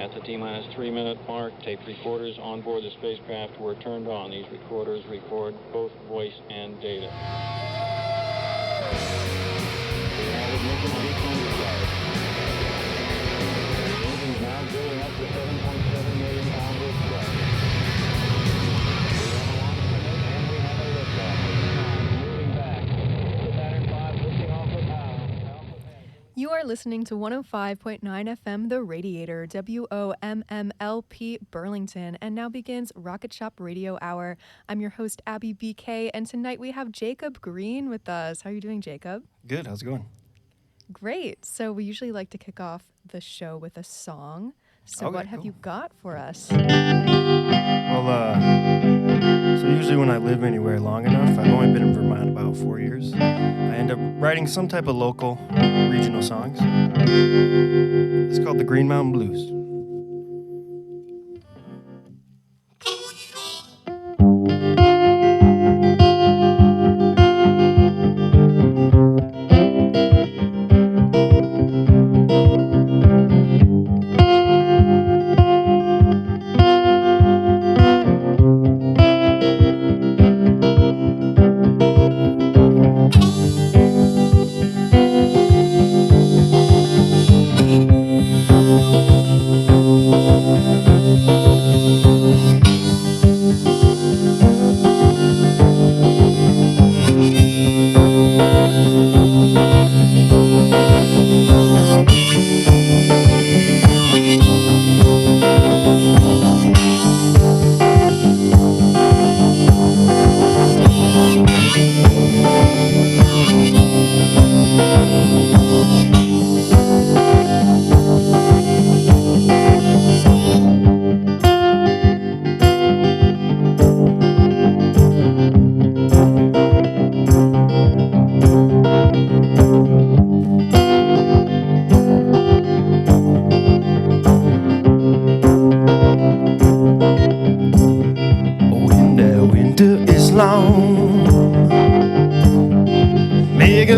At the T-minus 3-minute mark, tape recorders on board the spacecraft were turned on. These recorders record both voice and data. We have ignition sequence start. The engine's now building up to 7.7 million pounds of thrust. We have a launch commit, and we have a liftoff. Moving back. The Saturn V lifting off with power. You are listening to 105.9 FM The Radiator, WOMMLP Burlington, and now begins Rocket Shop Radio Hour. I'm your host, Abby BK, and tonight we have Jacob Green with us. How are you doing, Jacob? Good. How's it going? Great. So we usually like to kick off the show with a song. So Okay, what have cool. you got for us? Well, so usually when I live anywhere long enough, I've only been in Vermont about 4 years, I end up writing some type of local, regional songs. It's called the Green Mountain Blues.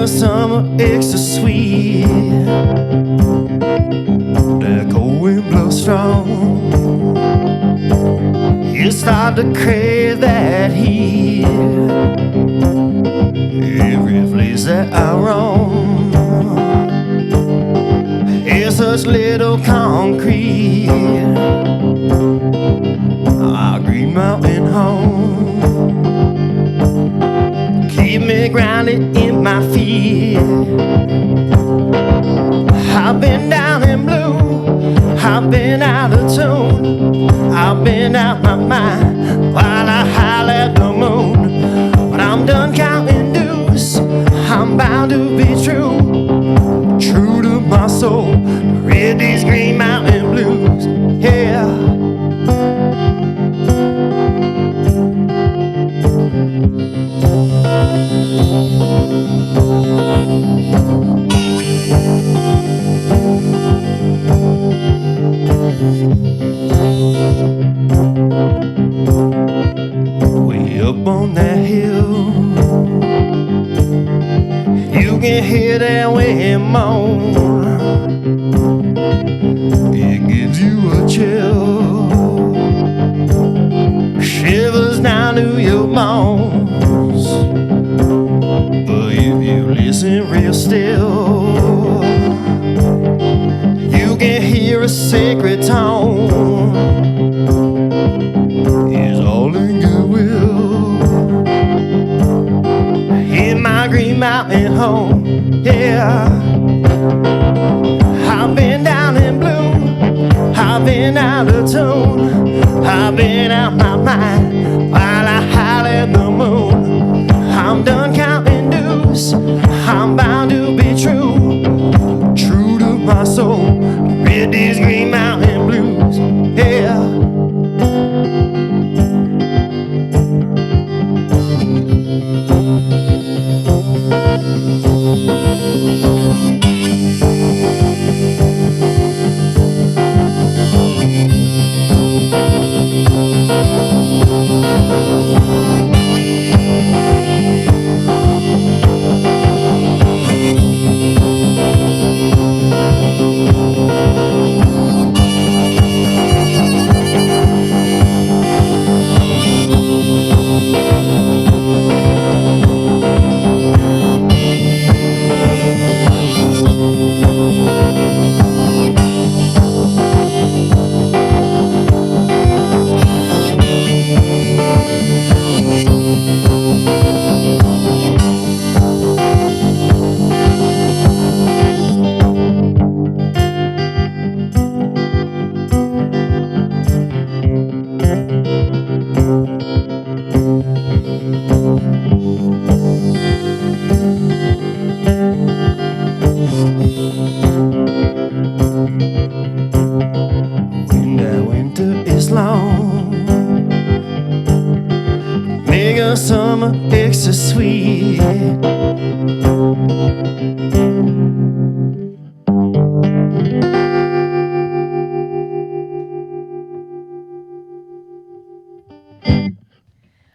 Summer extra sweet. That cold wind blows strong. You start to crave that heat. Every place that I roam is such little concrete. Our Green Mountain home keep me grounded in my feet. I've been down in blue, I've been out of tune, I've been out my mind while I holler at the moon. When I'm done counting dues, I'm bound to be true, true to my soul. Read these Green Mountain Blues, yeah. Way up on that hill, you can hear that wind moan. It gives you a chill, shivers down to your bones. But if you listen real still, you can hear a sacred tone. It's all in goodwill in my Green Mountain home, yeah. I've been down in blue, I've been out of tune, I've been out my mind while I holler at the moon. I'm done counting dues, I'm bound to be true, true to my soul. Read these Green Mountain Blues, yeah. summer extra sweet.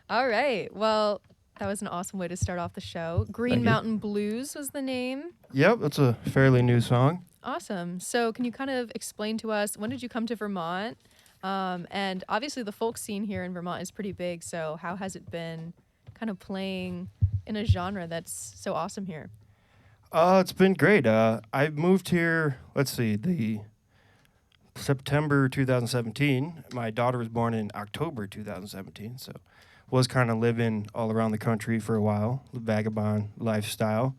All right. Well, that was an awesome way to start off the show. Green Thank you. Mountain Blues was the name. Yep, it's a fairly new song. Awesome. So, can you kind of explain to us, when did you come to Vermont? And obviously, the folk scene here in Vermont is pretty big. So, how has it been kind of playing in a genre that's so awesome here? It's been great. I moved here, let's see, the September 2017. My daughter was born in October 2017, so was kind of living all around the country for a while, the vagabond lifestyle.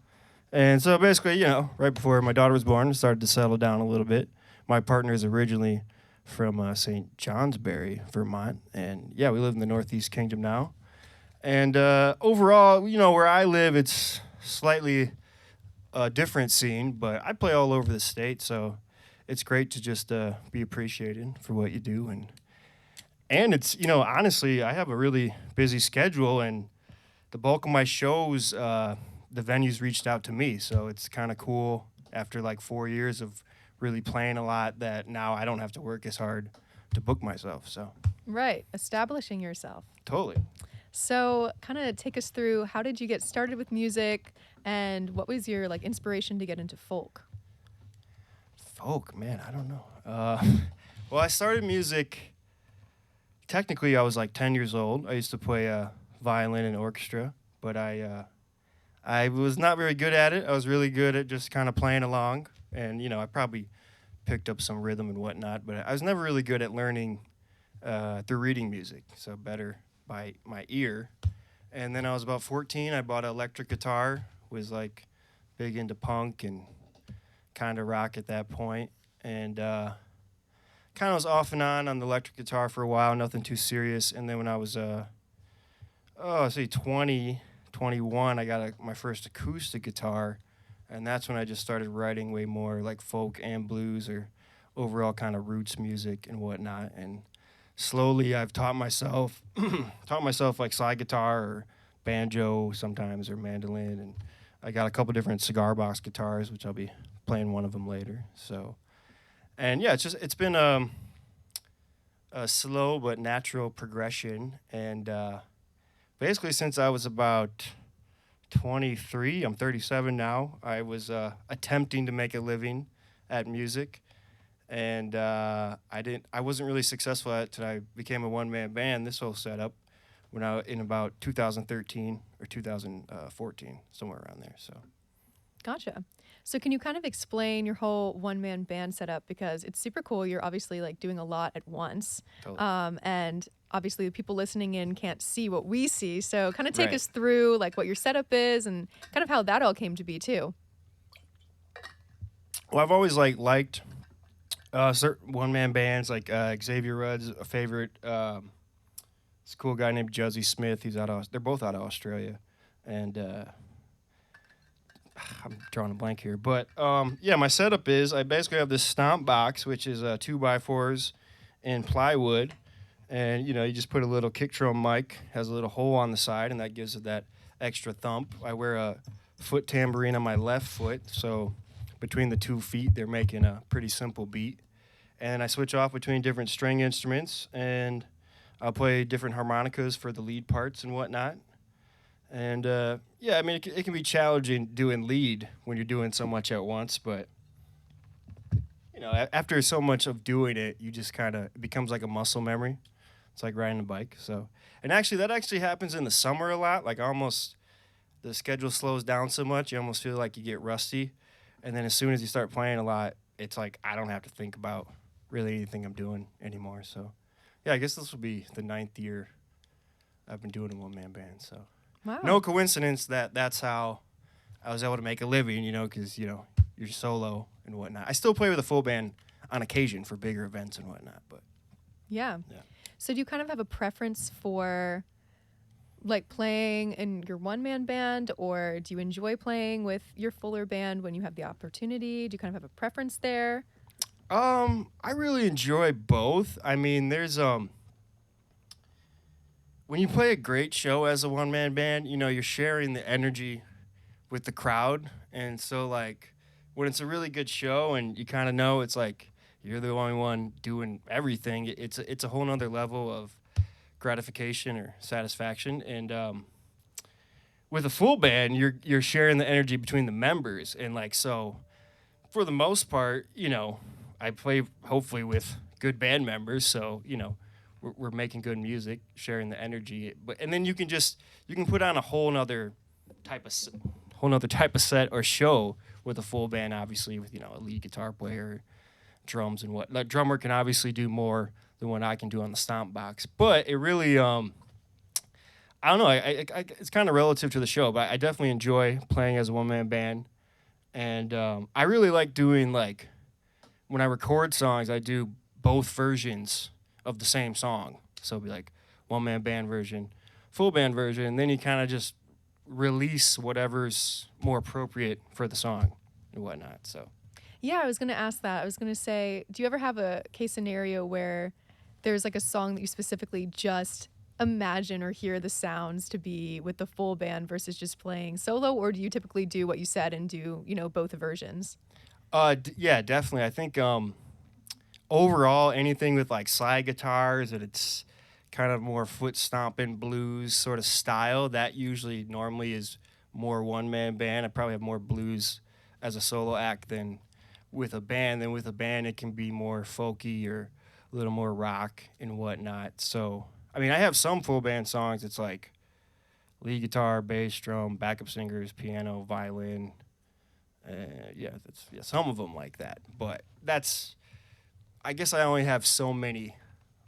And so basically, you know, right before my daughter was born, I started to settle down a little bit. My partner is originally from St. Johnsbury, Vermont, and yeah, we live in the Northeast Kingdom now. And overall, you know, where I live, it's slightly a different scene, but I play all over the state, so it's great to just be appreciated for what you do. And it's, you know, honestly, I have a really busy schedule, and the bulk of my shows, the venues reached out to me, so it's kind of cool after like 4 years of really playing a lot that now I don't have to work as hard to book myself, so. Right. Establishing yourself. Totally. So, kind of take us through, how did you get started with music, and what was your like inspiration to get into folk? Folk, man, I don't know. Well, I started music, technically I was like 10 years old. I used to play violin and orchestra, but I was not very good at it. I was really good at just kind of playing along, and, you know, I probably picked up some rhythm and whatnot, but I was never really good at learning through reading music, so better by my ear. And then I was about 14, I bought an electric guitar, was like big into punk and kind of rock at that point, and kind of was off and on the electric guitar for a while, nothing too serious. And then when I was, 20, 21, I got my first acoustic guitar, and that's when I just started writing way more like folk and blues, or overall kind of roots music and whatnot. And slowly I've taught myself like slide guitar or banjo sometimes, or mandolin, and I got a couple different cigar box guitars, which I'll be playing one of them later. So, and yeah, it's been a slow but natural progression, and basically since I was about 23, I'm 37 now, I was attempting to make a living at music, and I wasn't really successful at it till I became a one-man band, this whole setup, in about 2013 or 2014, somewhere around there. So. Gotcha. So, can you kind of explain your whole one-man band setup, because it's super cool. You're obviously like doing a lot at once, Totally. and obviously the people listening in can't see what we see. So, kind of take Right. us through like what your setup is and kind of how that all came to be too. Well, I've always liked certain one-man bands, like Xavier Rudd's a favorite. This cool guy named Juzzy Smith. They're both out of Australia, and I'm drawing a blank here. But yeah, my setup is I basically have this stomp box, which is 2x4s and plywood, and you know, you just put a little kick drum mic, has a little hole on the side, and that gives it that extra thump. I wear a foot tambourine on my left foot, so between the 2 feet, they're making a pretty simple beat. And I switch off between different string instruments, and I'll play different harmonicas for the lead parts and whatnot. And yeah, I mean, it can be challenging doing lead when you're doing so much at once, but you know, after so much of doing it, you just it becomes like a muscle memory. It's like riding a bike. So, and actually, that actually happens in the summer a lot. Like almost, the schedule slows down so much, you almost feel like you get rusty. And then as soon as you start playing a lot, it's like I don't have to think about really anything I'm doing anymore. So, yeah, I guess this will be the 9th year I've been doing a one-man band. So, Wow. no coincidence that's how I was able to make a living, you know, because, you know, you're solo and whatnot. I still play with a full band on occasion for bigger events and whatnot, but Yeah. yeah. So, do you kind of have a preference for like playing in your one-man band, or do you enjoy playing with your fuller band when you have the opportunity? Do you kind of have a preference there? I really enjoy both. I mean, there's when you play a great show as a one-man band, you're sharing the energy with the crowd. And so, like, when it's a really good show and you kind of know it's like you're the only one doing everything, it's a whole nother level of gratification or satisfaction. And with a full band, you're sharing the energy between the members. And, like, so for the most part, I play hopefully with good band members. So, we're making good music, sharing the energy. And then you can put on a whole nother type of set or show with a full band, obviously, with a lead guitar player, drums and what. The drummer can obviously do more than what I can do on the stomp box. But it really, I don't know. It's kind of relative to the show, but I definitely enjoy playing as a one-man band. And I really like doing, like, when I record songs, I do both versions of the same song. So it'll be like one-man band version, full band version, and then you kind of just release whatever's more appropriate for the song and whatnot. So Yeah, I was going to ask that. I was going to say, do you ever have a case scenario where there's like a song that you specifically just imagine or hear the sounds to be with the full band versus just playing solo, or do you typically do what you said and do, both versions? Yeah, definitely. I think overall, anything with like slide guitars and it's kind of more foot stomping blues sort of style, that usually normally is more one-man band. I probably have more blues as a solo act than with a band. Then with a band, it can be more folky or a little more rock and whatnot. So, I mean, I have some full band songs. It's like lead guitar, bass, drum, backup singers, piano, violin. Some of them like that. But I guess I only have so many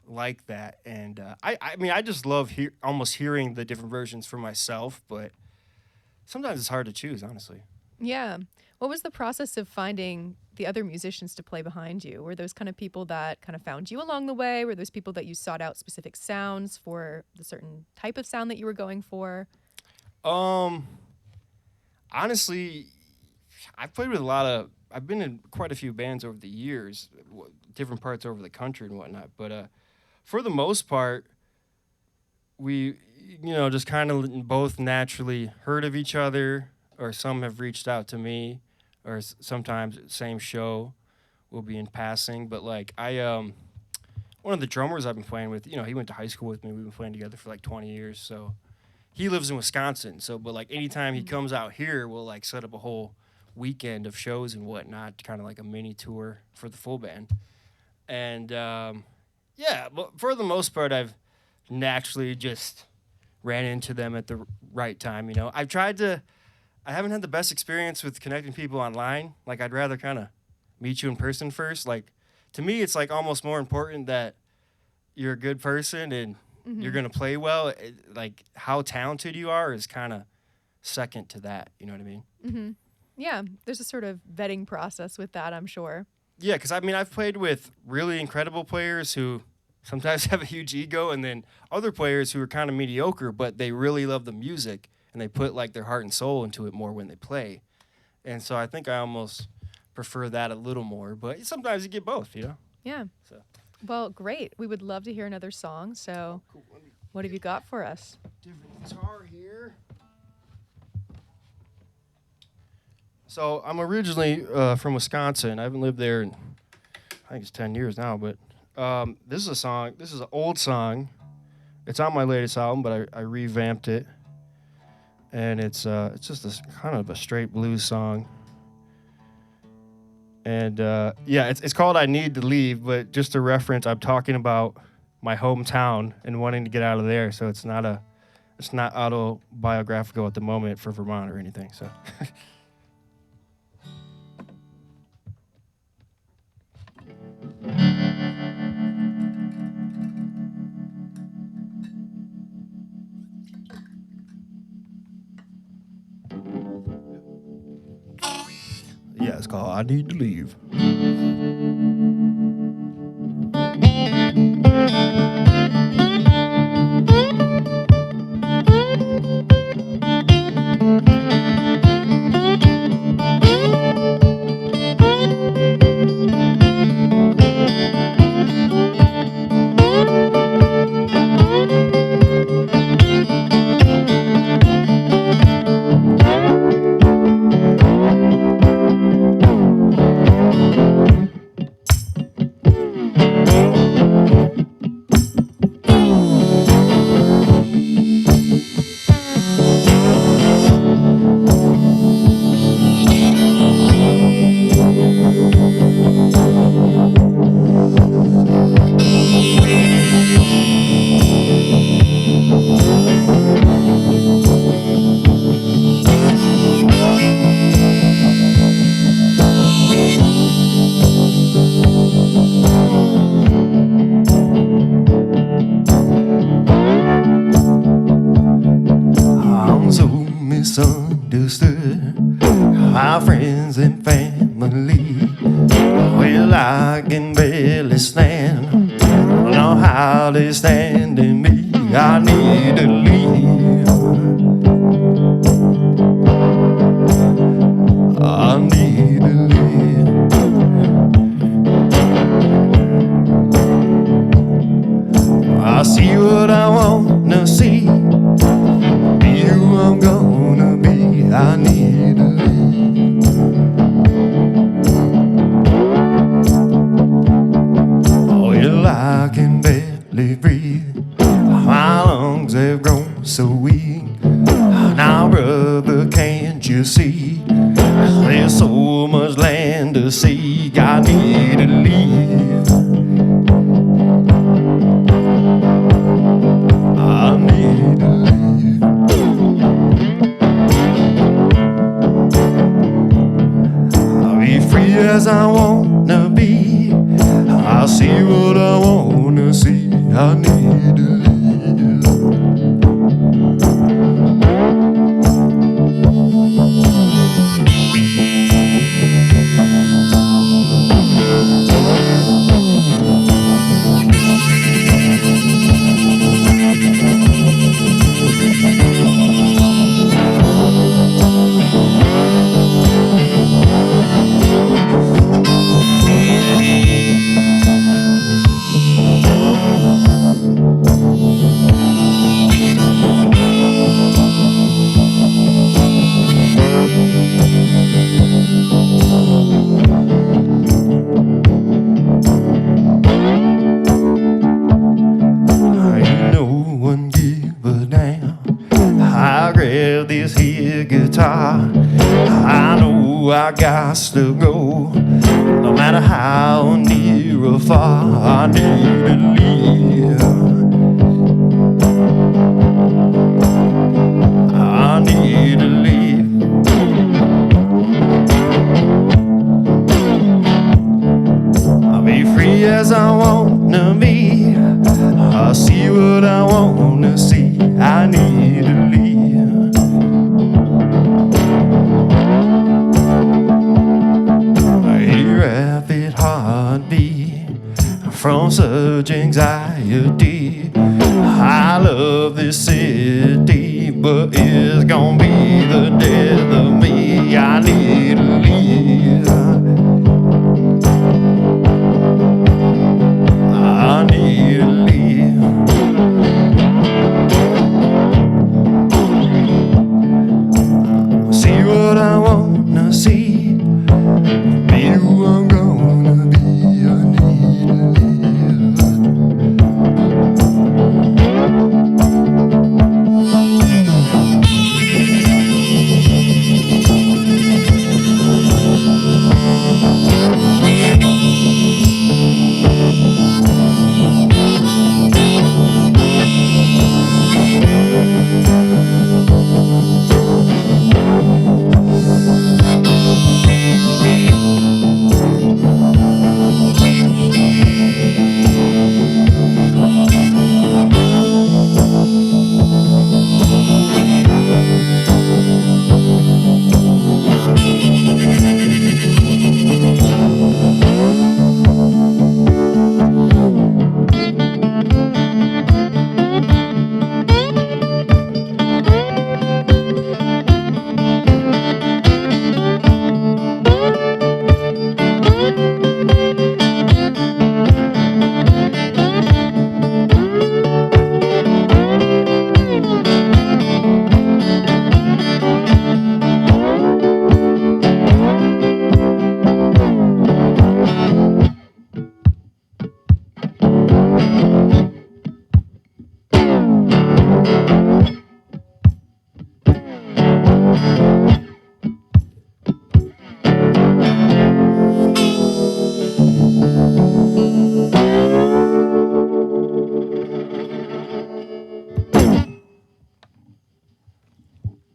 like that. And I mean, I just love almost hearing the different versions for myself. But sometimes it's hard to choose, honestly. Yeah. What was the process of finding the other musicians to play behind you? Were those kind of people that kind of found you along the way? Were those people that you sought out specific sounds for the certain type of sound that you were going for? Honestly, I've been in quite a few bands over the years, different parts over the country and whatnot. But for the most part, we, just kind of both naturally heard of each other, or some have reached out to me, or sometimes same show will be in passing. But like one of the drummers I've been playing with, he went to high school with me. We've been playing together for like 20 years. So he lives in Wisconsin. So, but like anytime he comes out here, we'll like set up a whole weekend of shows and whatnot, kind of like a mini tour for the full band. And but for the most part, I've naturally just ran into them at the right time. I haven't had the best experience with connecting people online. Like, I'd rather kind of meet you in person first. Like, to me, it's like almost more important that you're a good person and you're going to play well. Like, how talented you are is kind of second to that. You know what I mean? Mm-hmm. Yeah, there's a sort of vetting process with that, I'm sure. Yeah, because, I mean, I've played with really incredible players who sometimes have a huge ego, and then other players who are kind of mediocre, but they really love the music. And they put like their heart and soul into it more when they play. And so I think I almost prefer that a little more, but sometimes you get both, Yeah. So. Well, great. We would love to hear another song. So cool. What have you got for us? Different guitar here. So I'm originally from Wisconsin. I haven't lived there in, I think it's 10 years now, but this is a song. This is an old song. It's on my latest album, but I revamped it. And it's just this kind of a straight blues song. And it's called I Need to Leave, but just a reference, I'm talking about my hometown and wanting to get out of there. So it's not autobiographical at the moment for Vermont or anything. So yeah, it's called I Need to Leave. understood. My friends and family, well, I can barely stand. Don't know how they stand in me. I need to leave. I need to leave. I see what I wanna see. Be who I'm gonna be. I need to leave. Oh, well, I can barely breathe. My lungs have grown so weak. Now, brother, can't you see? There's so much land to see. I need to leave. I need to leave. I'll be free as I wanna be. I'll see what I wanna see. I need to leave. I know I got to go. No matter how near or far, I need to leave. I need to leave. I'll be free as I wanna be. I'll see what I wanna see. I need to leave. Rapid heartbeat from such anxiety. I love this city, but it's gonna be the death of me. I need to leave. I need to leave. See what I wanna see. Be who I'm gonna be. I need to live.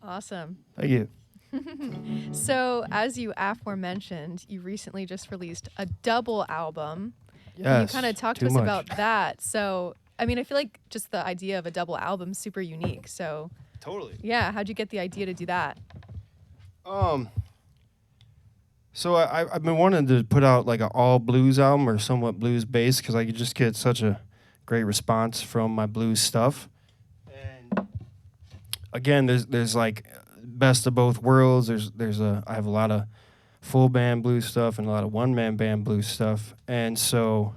Awesome. Thank you. So, as you aforementioned, you recently just released a double album. And Yes. you kind of talked to us about that. So, I mean, I feel like just the idea of a double album is super unique. So, Totally. yeah, how'd you get the idea to do that? Um, so I've been wanting to put out like an all blues album or somewhat blues based because I could just get such a great response from my blues stuff. And again, there's like best of both worlds. I have a lot of full band blues stuff and a lot of one man band blues stuff, and so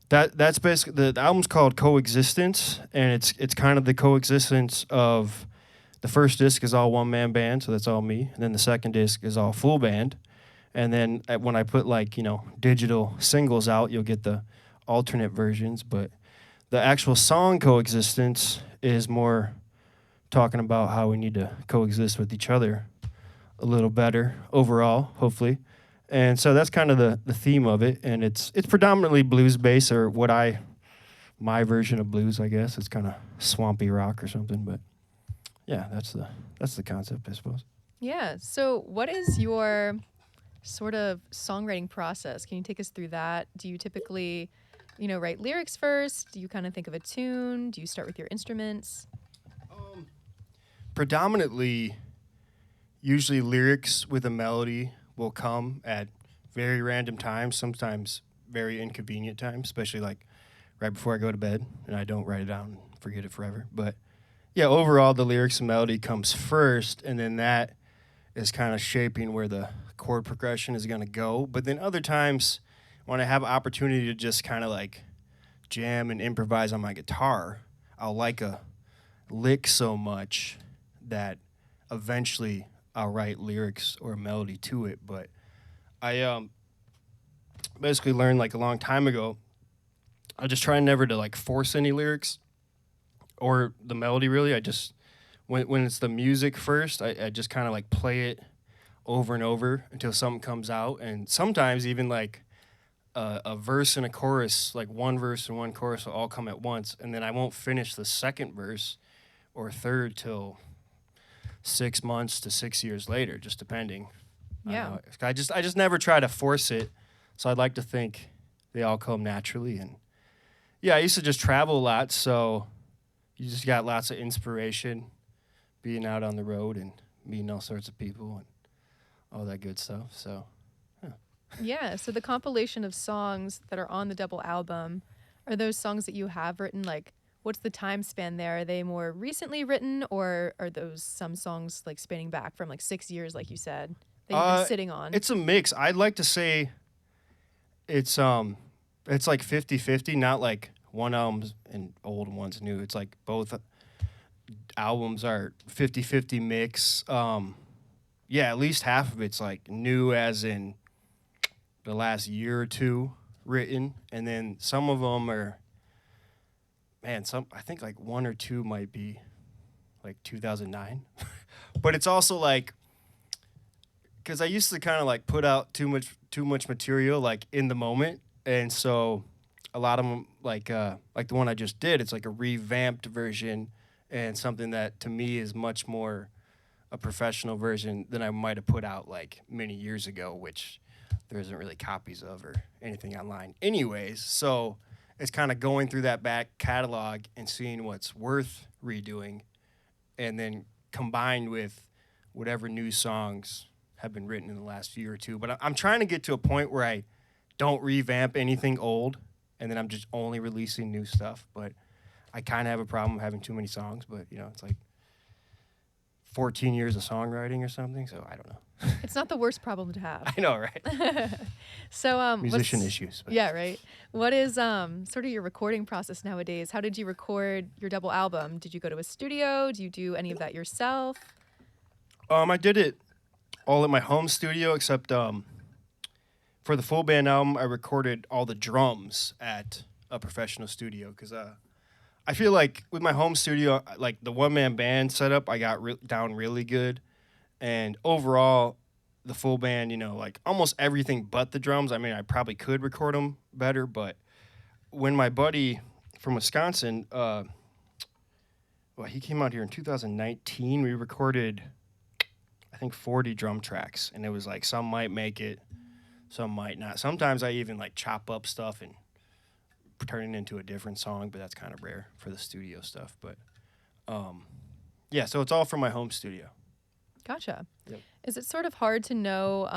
that's basically the album's called Coexistence, and it's kind of the coexistence of the first disc is all one man band, so that's all me, and then the second disc is all full band, and then when I put like digital singles out, you'll get the alternate versions, but the actual song Coexistence is more talking about how we need to coexist with each other a little better overall, hopefully. And so that's kind of the theme of it, and it's predominantly blues based, or my version of blues, I guess. It's kind of swampy rock or something, but yeah, that's the concept, I suppose. Yeah. So, what is your sort of songwriting process? Can you take us through that? Do you typically, write lyrics first? Do you kind of think of a tune? Do you start with your instruments? Predominantly, usually lyrics with a melody will come at very random times, sometimes very inconvenient times, especially like right before I go to bed, and I don't write it down and forget it forever. But yeah, overall, the lyrics and melody comes first, and then that is kind of shaping where the chord progression is going to go. But then other times, when I have an opportunity to just kind of like jam and improvise on my guitar, I'll like a lick so much that eventually I'll write lyrics or melody to it. But I basically learned like a long time ago, I just try never to like force any lyrics or the melody really. I just, when it's the music first, I just kind of like play it over and over until something comes out. And sometimes even like a verse and a chorus, like one verse and one chorus will all come at once. And then I won't finish the second verse or third till 6 months to 6 years later, just depending. Yeah. I just never try to force it. So I'd like to think they all come naturally. And yeah, I used to just travel a lot, so you just got lots of inspiration being out on the road and meeting all sorts of people and all that good stuff. So Yeah. So, the compilation of songs that are on the double album, are those songs that you have written? Like, what's the time span there? Are they more recently written, or are those some songs like spanning back from like 6 years, like you said, that you've been sitting on? it's a mix. I'd like to say it's like 50-50, not like one album's and old and one's new. It's like both albums are 50-50 mix. Yeah, at least half of it's like new, as in the last year or two written, and then some of them are, man, I think like one or two might be like 2009. But it's also like, because I used to kind of like put out too much material like in the moment, and so a lot of them like the one I just did, it's like a revamped version and something that to me is much more a professional version than I might have put out like many years ago, which there isn't really copies of or anything online anyways. So it's kind of going through that back catalog and seeing what's worth redoing, and then combined with whatever new songs have been written in the last year or two. But I'm trying to get to a point where I don't revamp anything old, and then I'm just only releasing new stuff. But I kind of have a problem having too many songs, but it's like 14 years of songwriting or something, so I don't know. It's not the worst problem to have. I know, right? So, Musician issues. But. Yeah, right. What is sort of your recording process nowadays? How did you record your double album? Did you go to a studio? Do you do any of that yourself? I did it all at my home studio, except for the full band album, I recorded all the drums at a professional studio, because I feel like with my home studio, like the one-man band setup, I got down really good. And overall, the full band, like almost everything but the drums. I mean, I probably could record them better, but when my buddy from Wisconsin, he came out here in 2019, we recorded, I think, 40 drum tracks. And it was like, some might make it, some might not. Sometimes I even like chop up stuff and turn it into a different song, but that's kind of rare for the studio stuff. But yeah, so it's all from my home studio. Gotcha. Yep. Is it sort of hard to know,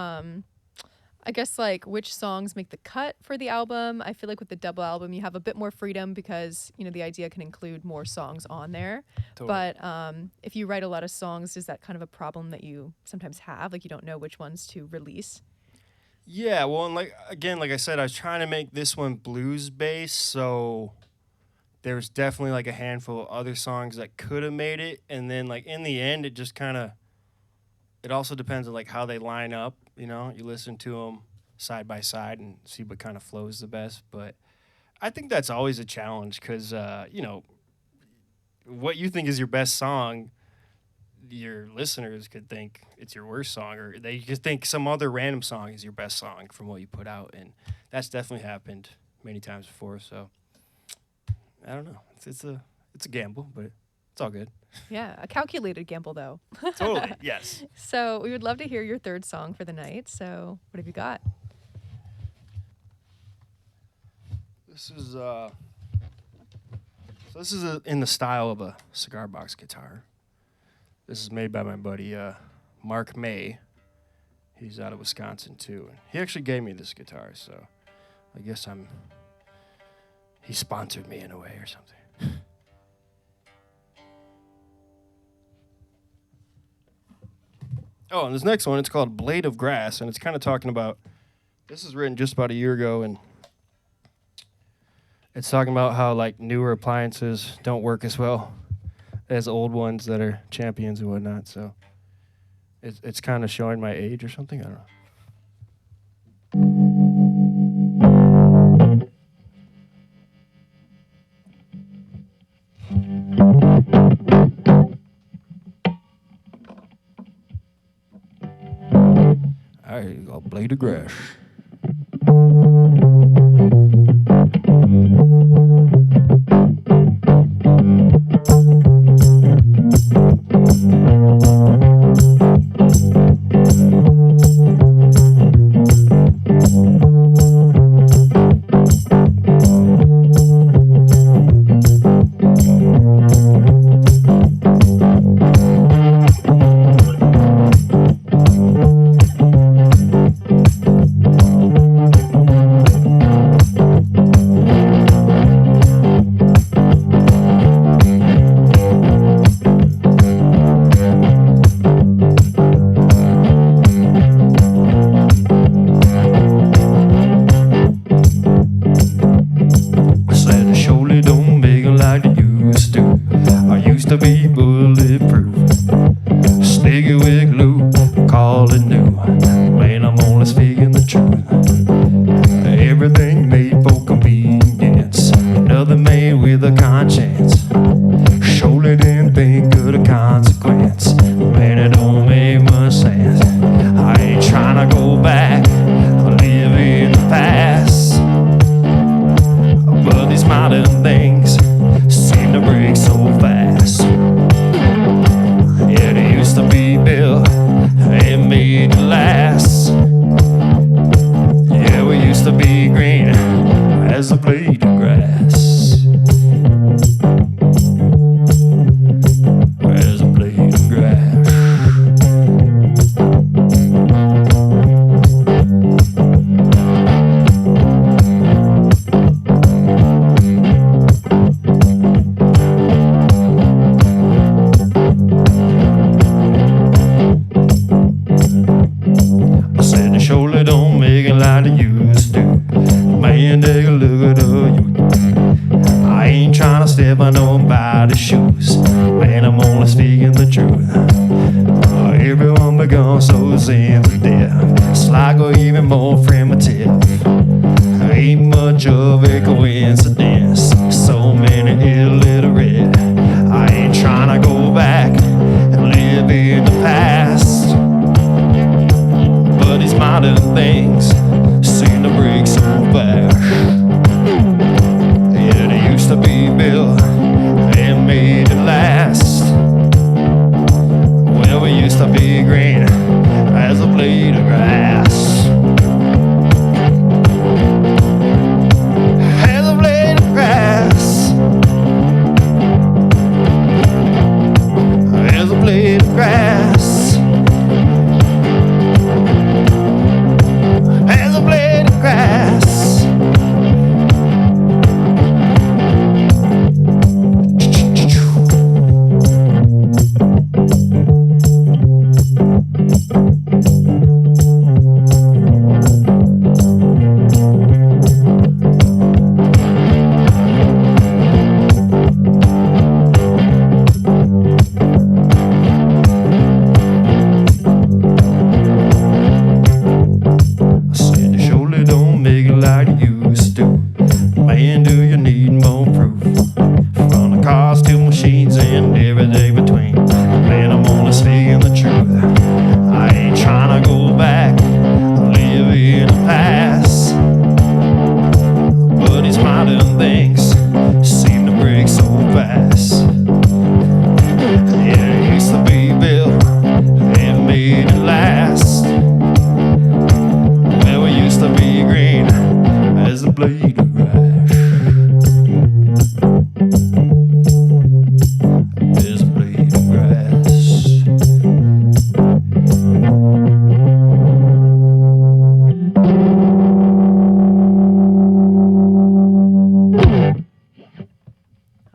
I guess, like, which songs make the cut for the album? I feel like with the double album, you have a bit more freedom because, the idea can include more songs on there. Totally. But if you write a lot of songs, is that kind of a problem that you sometimes have? Like, you don't know which ones to release? Yeah, well, and like I said, I was trying to make this one blues based, so there's definitely like a handful of other songs that could have made it, and then like in the end, it just kind of. It also depends on like how they line up. You listen to them side by side and see what kind of flows the best. But I think that's always a challenge because what you think is your best song, your listeners could think it's your worst song, or they could think some other random song is your best song from what you put out, and that's definitely happened many times before. So I don't know. It's a gamble, but it's all good. Yeah, a calculated gamble, though. Totally, yes. So we would love to hear your third song for the night. So what have you got? This is in the style of a cigar box guitar. This is made by my buddy Mark May. He's out of Wisconsin too. And he actually gave me this guitar, so I guess he sponsored me in a way or something. Oh, and this next one, it's called Blade of Grass, and it's kind of talking about, this is written just about a year ago, and it's talking about how like newer appliances don't work as well as old ones that are champions and whatnot. So it's kind of showing my age or something. I don't know. All right, you got Blade of Grass. As a blade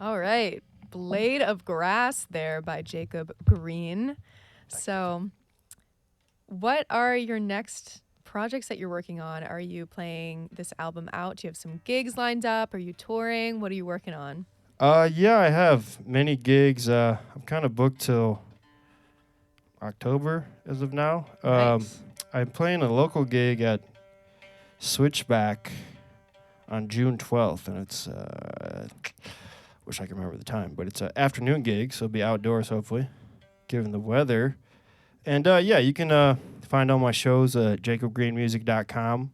All right. Blade of Grass there by Jacob Green. So, what are your next projects that you're working on? Are you playing this album out? Do you have some gigs lined up? Are you touring? What are you working on? Yeah, I have many gigs. I'm kind of booked till October as of now. Nice. I'm playing a local gig at Switchback on June 12th, and it's wish I could remember the time, but it's an afternoon gig, so it'll be outdoors hopefully, given the weather. And yeah, you can find all my shows at jacobgreenmusic.com,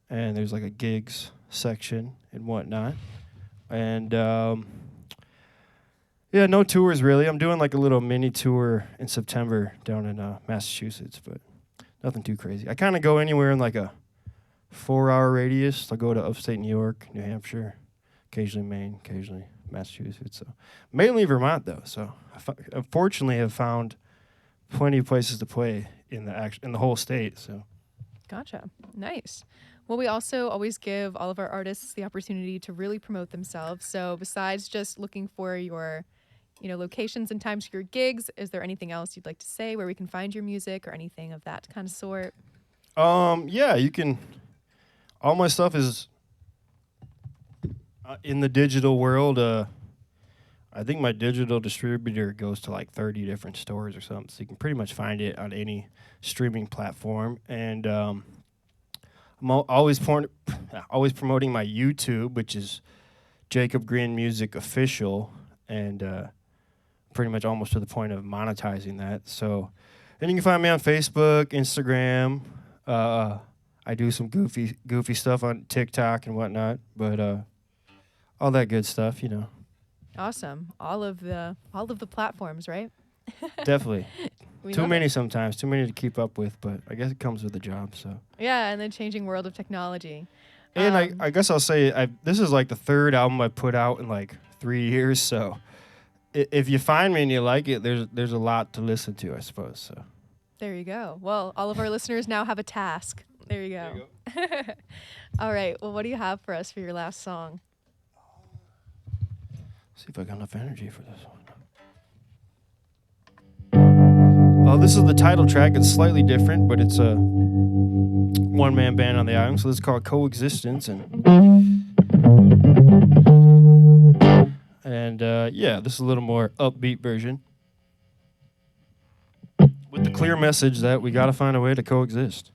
and there's like a gigs section and whatnot. And yeah, no tours really. I'm doing like a little mini tour in September down in Massachusetts, but nothing too crazy. I kind of go anywhere in like a 4-hour radius. I'll go to upstate New York, New Hampshire, occasionally Maine, occasionally Massachusetts. So mainly Vermont though. So I unfortunately have found plenty of places to play in the whole state. So Gotcha. Nice. Well, we also always give all of our artists the opportunity to really promote themselves. So besides just looking for your, locations and times for your gigs, is there anything else you'd like to say where we can find your music or anything of that kind of sort? Yeah, you can. All my stuff is in the digital world. I think my digital distributor goes to like 30 different stores or something, so you can pretty much find it on any streaming platform. And I'm always promoting my YouTube, which is Jacob Green Music Official, and pretty much almost to the point of monetizing that. So, and you can find me on Facebook, Instagram. I do some goofy stuff on TikTok and whatnot, but all that good stuff, Awesome. All of the platforms, right? Definitely. We Too love many it. sometimes, too many to keep up with, but I guess it comes with the job. So. Yeah, and the changing world of technology. And I guess I'll say this is like the third album I put out in like 3 years. So if you find me and you like it, there's a lot to listen to, I suppose. So There you go. Well, all of our listeners now have a task. There you go. All right. Well, what do you have for us for your last song? see if I got enough energy for this one. Oh, this is the title track. It's slightly different, but it's a one-man band on the album. So this is called Coexistence, and yeah, this is a little more upbeat version with the clear message that we got to find a way to coexist.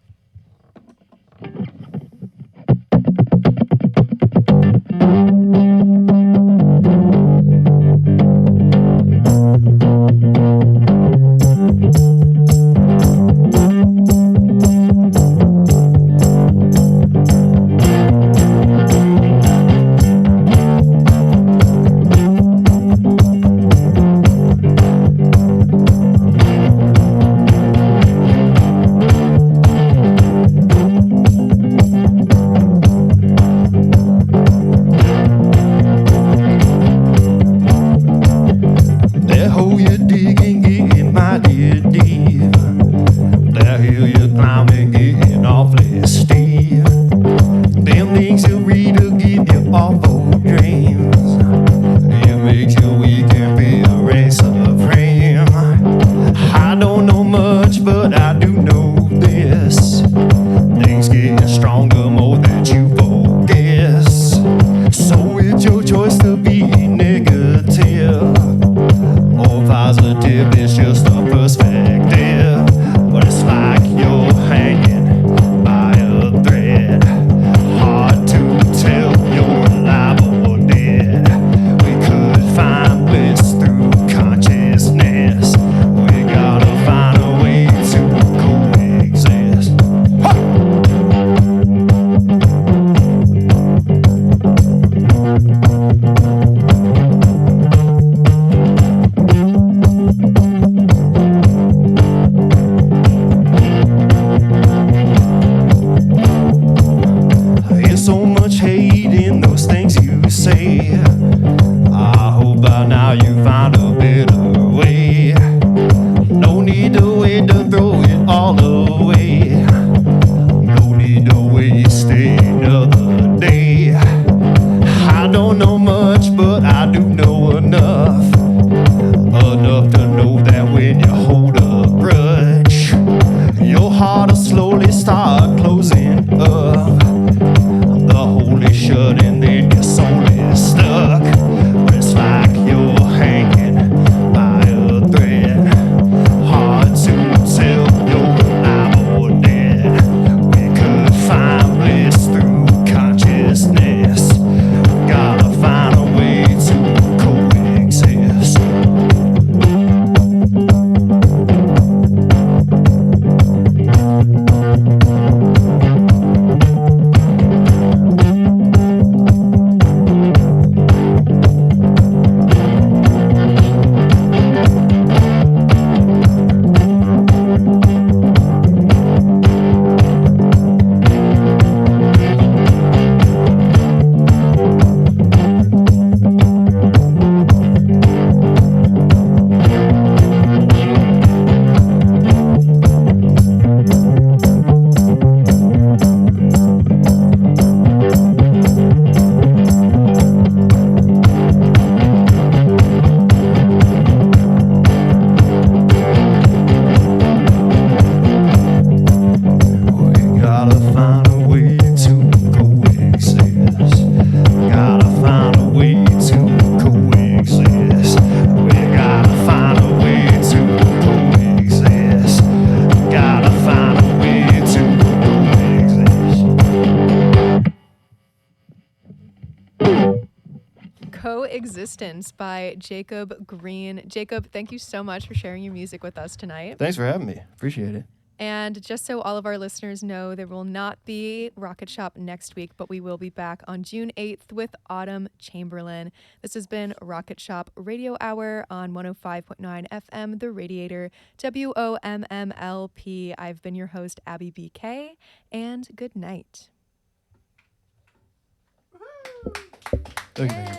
I don't know much, but I do know Coexistence by Jacob Green. Jacob, thank you so much for sharing your music with us tonight. Thanks for having me. Appreciate it. And just so all of our listeners know, there will not be Rocket Shop next week, but we will be back on June 8th with Autumn Chamberlain. This has been Rocket Shop Radio Hour on 105.9 FM, The Radiator, WOMMLP. I've been your host, Abby BK, and good night. Okay.